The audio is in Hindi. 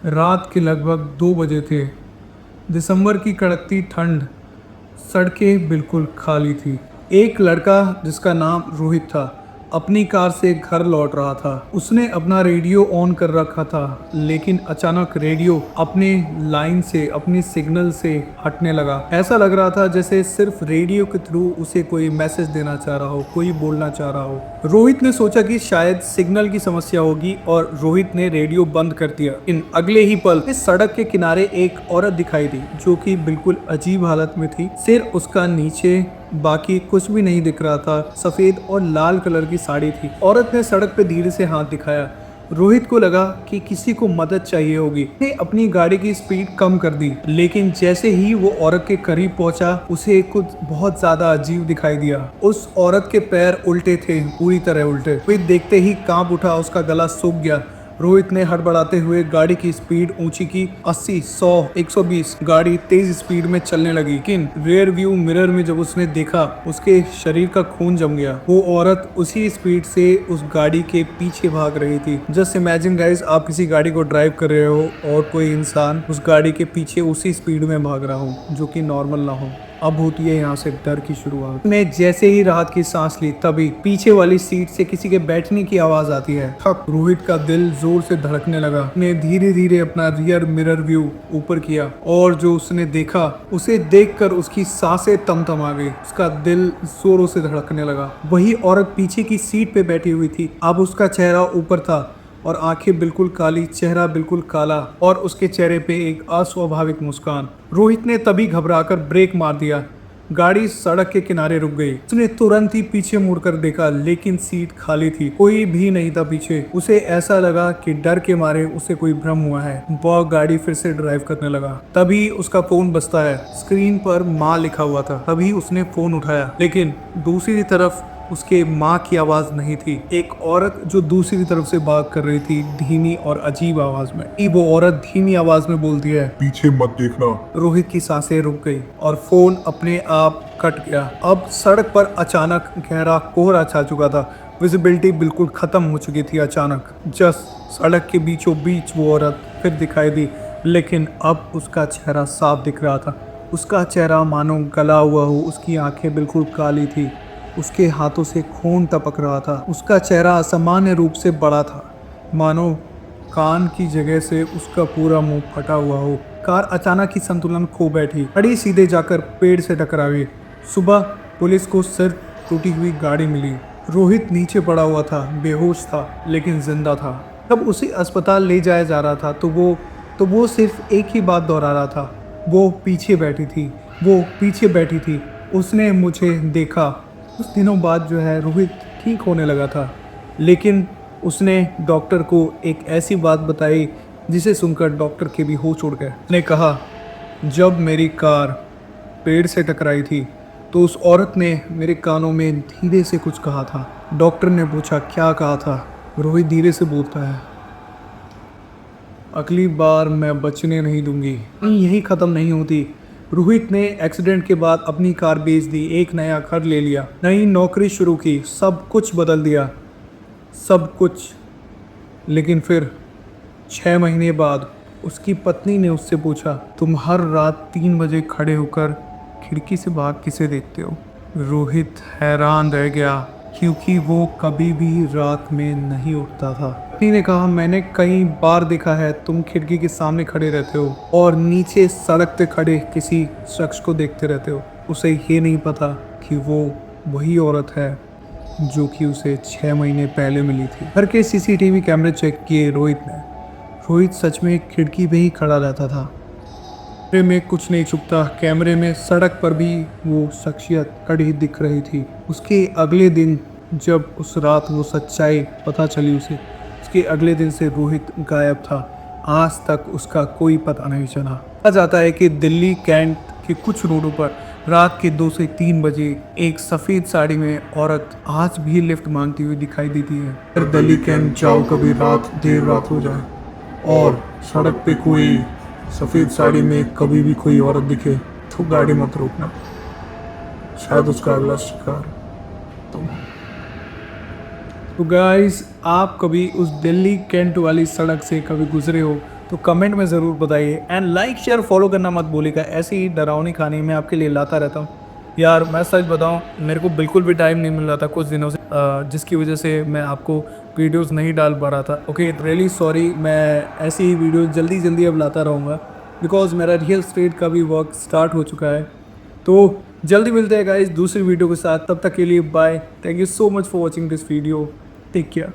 रात के लगभग 2 बजे थे। दिसंबर की कड़कती ठंड, सड़कें बिल्कुल खाली थी। एक लड़का जिसका नाम रोहित था, अपनी कार से घर लौट रहा था। उसने अपना रेडियो ऑन कर रखा था, लेकिन अचानक रेडियो अपने लाइन से, अपनी सिग्नल से हटने लगा। ऐसा लग रहा था जैसे सिर्फ रेडियो के थ्रू उसे कोई मैसेज देना चाह रहा हो, कोई बोलना चाह रहा हो। रोहित ने सोचा कि शायद सिग्नल की समस्या होगी और रोहित ने रेडियो बंद कर दिया। इन अगले ही पल इस सड़क के किनारे एक औरत दिखाई दी, जो कि बिल्कुल अजीब हालत में थी। सिर उसका नीचे, बाकी कुछ भी नहीं दिख रहा था। सफेद और लाल कलर की साड़ी थी। औरत ने सड़क पे धीरे से हाथ दिखाया। रोहित को लगा कि किसी को मदद चाहिए होगी। उसने अपनी गाड़ी की स्पीड कम कर दी, लेकिन जैसे ही वो औरत के करीब पहुंचा, उसे कुछ बहुत ज्यादा अजीब दिखाई दिया। उस औरत के पैर उल्टे थे, पूरी तरह उल्टे। रोहित देखते ही कांप उठा, उसका गला सूख गया। रोहित ने हड़बड़ाते हुए गाड़ी की स्पीड ऊंची की। 80, 100, 120 गाड़ी तेज स्पीड में चलने लगी। लेकिन रियर व्यू मिरर में जब उसने देखा, उसके शरीर का खून जम गया। वो औरत उसी स्पीड से उस गाड़ी के पीछे भाग रही थी। जस्ट इमेजिन गाइस, आप किसी गाड़ी को ड्राइव कर रहे हो और कोई इंसान उस गाड़ी के पीछे उसी स्पीड में भाग रहा हो, जो कि नॉर्मल ना हो। अब होती है यहाँ से डर की शुरुआत। ने जैसे ही राहत की सांस ली, तभी पीछे वाली सीट से किसी के बैठने की आवाज आती है। ठक। रोहित का दिल जोर से धड़कने लगा। उसने धीरे धीरे अपना रियर मिरर व्यू ऊपर किया और जो उसने देखा, उसे देखकर उसकी सांसें तमतमा गई। उसका दिल जोरों से धड़कने लगा। वही औरत पीछे की सीट पे बैठी हुई थी। अब उसका चेहरा ऊपर था और आंखें बिल्कुल काली, चेहरा बिल्कुल काला और उसके चेहरे पे एक अस्वाभाविक मुस्कान। रोहित ने तभी घबराकर ब्रेक मार दिया। गाड़ी सड़क के किनारे रुक गई। उसने तुरंत ही पीछे मुड़कर देखा, लेकिन सीट खाली थी, कोई भी नहीं था पीछे। उसे ऐसा लगा कि डर के मारे उसे कोई भ्रम हुआ है। वह गाड़ी फिर से ड्राइव करने लगा। तभी उसका फोन बजता है। स्क्रीन पर माँ लिखा हुआ था। तभी उसने फोन उठाया, लेकिन दूसरी तरफ उसके माँ की आवाज नहीं थी। एक औरत जो दूसरी तरफ से बात कर रही थी, धीमी और अजीब आवाज में। वो औरत धीमी आवाज में बोलती है, पीछे मत देखना। रोहित की सांसें रुक गई और फोन अपने आप कट गया। अब सड़क पर अचानक गहरा कोहरा छा चुका था। विजिबिलिटी बिल्कुल खत्म हो चुकी थी। अचानक जस्ट सड़क के बीचों बीच वो औरत फिर दिखाई दी, लेकिन अब उसका चेहरा साफ दिख रहा था। उसका चेहरा मानो गला हुआ हो। उसकी आंखें बिल्कुल काली थी। उसके हाथों से खून टपक रहा था। उसका चेहरा असामान्य रूप से बड़ा था, मानो कान की जगह से उसका पूरा मुंह फटा हुआ हो। कार अचानक ही संतुलन खो बैठी, गाड़ी सीधे जाकर पेड़ से टकरा गई। सुबह पुलिस को सिर्फ टूटी हुई गाड़ी मिली। रोहित नीचे पड़ा हुआ था, बेहोश था, लेकिन जिंदा था। जब उसे अस्पताल ले जाया जा रहा था तो वो सिर्फ एक ही बात दोहरा रहा था, वो पीछे बैठी थी, वो पीछे बैठी थी। उसने मुझे देखा। कुछ दिनों बाद जो है, रोहित ठीक होने लगा था, लेकिन उसने डॉक्टर को एक ऐसी बात बताई जिसे सुनकर डॉक्टर के भी होश उड़ गए। उसने कहा, जब मेरी कार पेड़ से टकराई थी तो उस औरत ने मेरे कानों में धीरे से कुछ कहा था। डॉक्टर ने पूछा, क्या कहा था? रोहित धीरे से बोलता है, अगली बार मैं बचने नहीं दूंगी। यही ख़त्म नहीं होती। रोहित ने एक्सीडेंट के बाद अपनी कार बेच दी, एक नया घर ले लिया, नई नौकरी शुरू की, सब कुछ बदल दिया, सब कुछ। लेकिन फिर 6 महीने बाद उसकी पत्नी ने उससे पूछा, तुम हर रात 3 बजे खड़े होकर खिड़की से बाहर किसे देखते हो? रोहित हैरान रह गया, क्योंकि वो कभी भी रात में नहीं उठता था। पत्नी ने कहा, मैंने कई बार देखा है, तुम खिड़की के सामने खड़े रहते हो और नीचे सड़क पे खड़े किसी शख्स को देखते रहते हो। उसे ये नहीं पता कि वो वही औरत है जो कि उसे 6 महीने पहले मिली थी। घर के सीसीटीवी कैमरे चेक किए रोहित ने। रोहित सच में खिड़की पे ही खड़ा रहता था। कैमरे में कुछ नहीं छुपता। कैमरे में सड़क पर भी वो शख्सियत खड़ी दिख रही थी। उसके अगले दिन, जब उस रात वो सच्चाई पता चली उसे, उसके अगले दिन से रोहित गायब था। आज तक उसका कोई पता नहीं चला। कहा जाता है कि दिल्ली कैंट के कुछ रोडों पर रात के 2 से 3 बजे एक सफ़ेद साड़ी में औरत आज भी लिफ्ट मांगती हुई दिखाई देती है। अगर दिल्ली कैंट जाओ, कभी रात देर रात हो जाए और सड़क पे कोई सफ़ेद साड़ी में कभी भी कोई औरत दिखे, तो गाड़ी मत रोकना, शायद उसका अगला शिकार तुम। तो गाइस, आप कभी उस दिल्ली कैंट वाली सड़क से कभी गुजरे हो तो कमेंट में ज़रूर बताइए एंड लाइक शेयर फॉलो करना मत भूलिएगा। ऐसी ही डरावनी कहानी मैं आपके लिए लाता रहता हूँ। यार मैं सच बताऊँ, मेरे को बिल्कुल भी टाइम नहीं मिल रहा था कुछ दिनों से, जिसकी वजह से मैं आपको वीडियोस नहीं डाल पा रहा था। Okay, really sorry. मैं ऐसी ही वीडियो जल्दी जल्दी अब लाता रहूँगा बिकॉज मेरा रियल स्टेट का भी वर्क स्टार्ट हो चुका है। तो जल्दी मिलते हैं गाइस दूसरी वीडियो के साथ। तब तक के लिए bye. Thank you so much for watching this video. Take care.